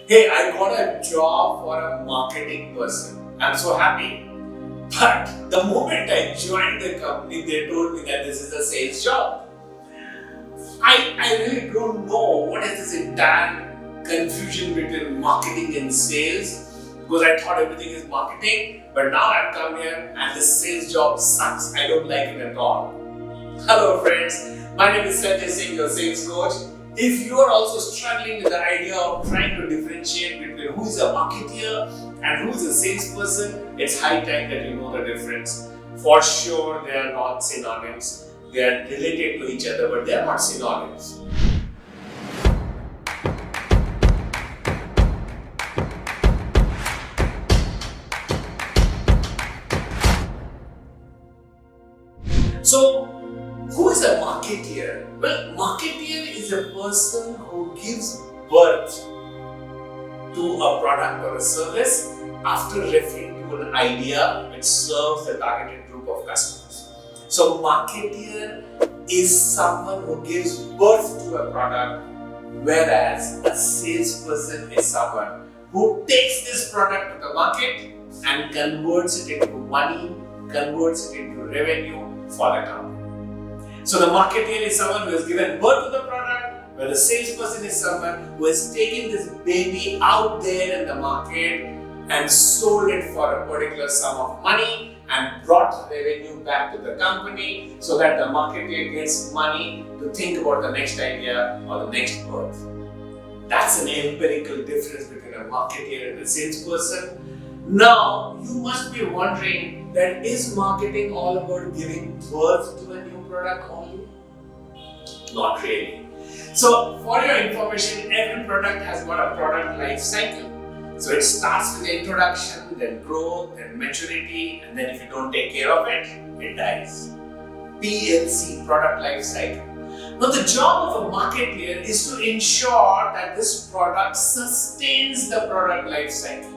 Hey, I got a job for a marketing person. I'm so happy. But the moment I joined the company, they told me that this is a sales job. I really don't know what is this entire confusion between marketing and sales, because I thought everything is marketing, but now I've come here and this sales job sucks. I don't like it at all. Hello friends, my name is Sanjay Singh, your sales coach. If you are also struggling with the idea of trying to differentiate between who is a marketeer and who is a salesperson, it's high time that you know the difference. For sure, they are not synonyms. They are related to each other, but they are not synonyms. So, who is a marketeer? Well, marketeer is a person who gives birth to a product or a service after referring to an idea which serves the targeted group of customers. So, marketeer is someone who gives birth to a product, whereas a salesperson is someone who takes this product to the market and converts it into money, converts it into revenue for the company. So the marketeer is someone who has given birth to the product, where the salesperson is someone who has taken this baby out there in the market and sold it for a particular sum of money and brought revenue back to the company so that the marketeer gets money to think about the next idea or the next birth. That's an empirical difference between a marketeer and a salesperson. Now, you must be wondering that is marketing all about giving birth to a new product only? Not really. So, for your information, every product has got a product life cycle. So, it starts with the introduction, then growth, then maturity, and then if you don't take care of it, it dies. PLC, product life cycle. Now, the job of a marketeer is to ensure that this product sustains the product life cycle.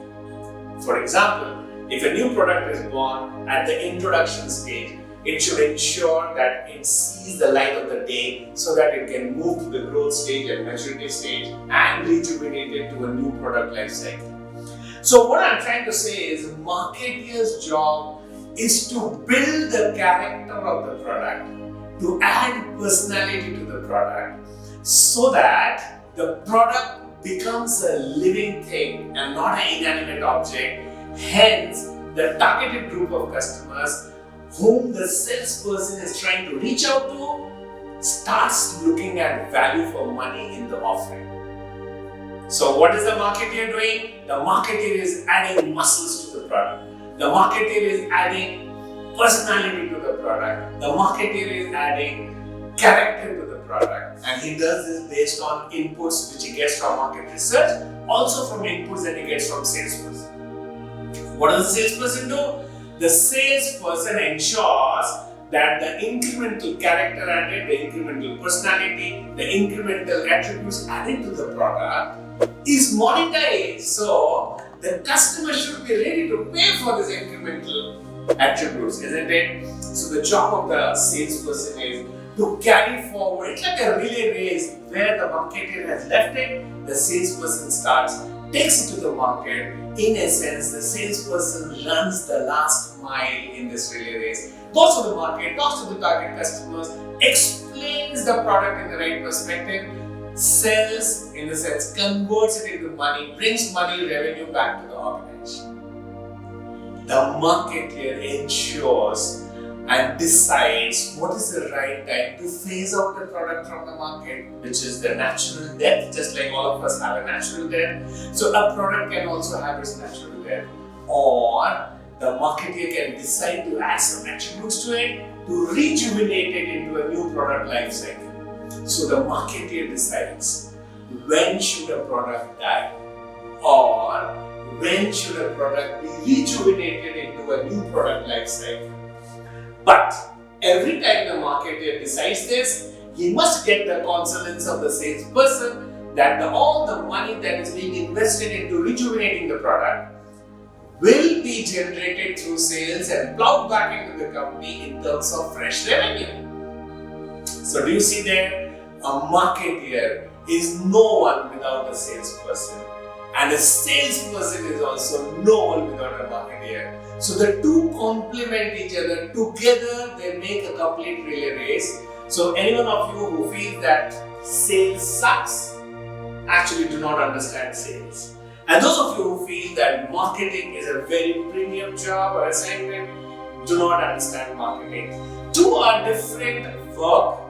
For example, if a new product is born at the introduction stage, it should ensure that it sees the light of the day so that it can move to the growth stage and maturity stage and rejuvenate it to a new product life cycle. So what I'm trying to say is marketeer's job is to build the character of the product, to add personality to the product so that the product becomes a living thing and not an inanimate object. Hence, the targeted group of customers whom the salesperson is trying to reach out to starts looking at value for money in the offering. So what is the marketeer doing? The marketeer is adding muscles to the product. The marketeer is adding personality to the product. The marketeer is adding character to the product. And he does this based on inputs which he gets from market research, also from inputs that he gets from salesperson. What does the salesperson do? The salesperson ensures that the incremental character added, the incremental personality, the incremental attributes added to the product is monetized. So the customer should be ready to pay for this incremental attributes, isn't it? So the job of the salesperson is to carry forward. It's like a relay race where the marketer has left it, the salesperson starts, takes it to the market. In essence, the salesperson runs the last mile in this relay race, goes to the market, talks to the target customers, explains the product in the right perspective, sells, in the sense, converts it into money, brings money, revenue back to the organization. The marketer ensures and decides what is the right time to phase out the product from the market, which is the natural death, just like all of us have a natural death. So a product can also have its natural death. Or the marketer can decide to add some attributes to it to rejuvenate it into a new product life cycle. So the marketer decides when should a product die or when should a product be rejuvenated into a new product life cycle. But every time the marketer decides this, he must get the consonance of the salesperson that all the money that is being invested into rejuvenating the product will be generated through sales and plowed back into the company in terms of fresh revenue. So do you see there? A marketer is no one without a salesperson. and a salesperson is also no one without a marketeer. So the two complement each other. Together they make a complete relay race. So anyone of you who feels that sales sucks actually do not understand sales. And those of you who feel that marketing is a very premium job or assignment do not understand marketing. Two are different work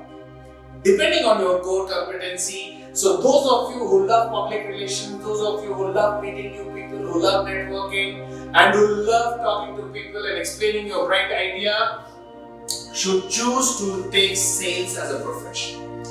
depending on your core competency. So those of you who love public relations, those of you who love meeting new people, who love networking, and who love talking to people and explaining your bright idea should choose to take sales as a profession.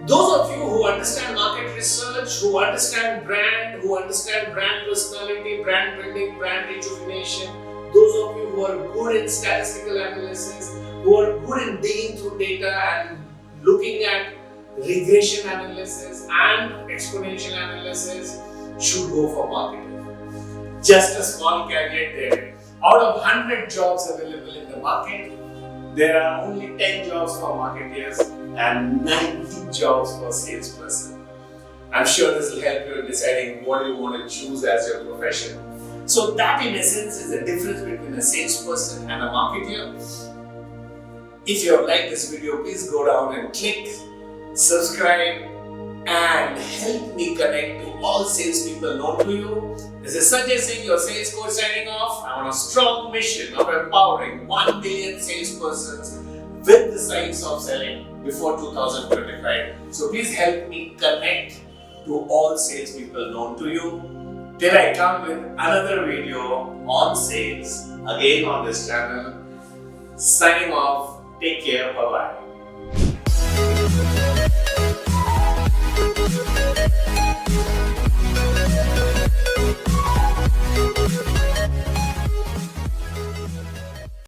Those of you who understand market research, who understand brand personality, brand building, brand rejuvenation, those of you who are good in statistical analysis, who are good in digging through data and looking at regression analysis and exponential analysis should go for marketing. Just a small caveat there. Out of 100 jobs available in the market, there are only 10 jobs for marketeers and 90 jobs for salesperson. I'm sure this will help you in deciding what you want to choose as your profession. So that in essence is the difference between a salesperson and a marketeer. If you have liked this video, please go down and click subscribe and help me connect to all salespeople known to you. This is Sanjay Singh, your sales coach, signing off. I'm on a strong mission of empowering 1 billion salespersons with the science of selling before 2025. So please help me connect to all salespeople known to you. Till I come with another video on sales again on this channel. Signing off. Take care. Bye bye.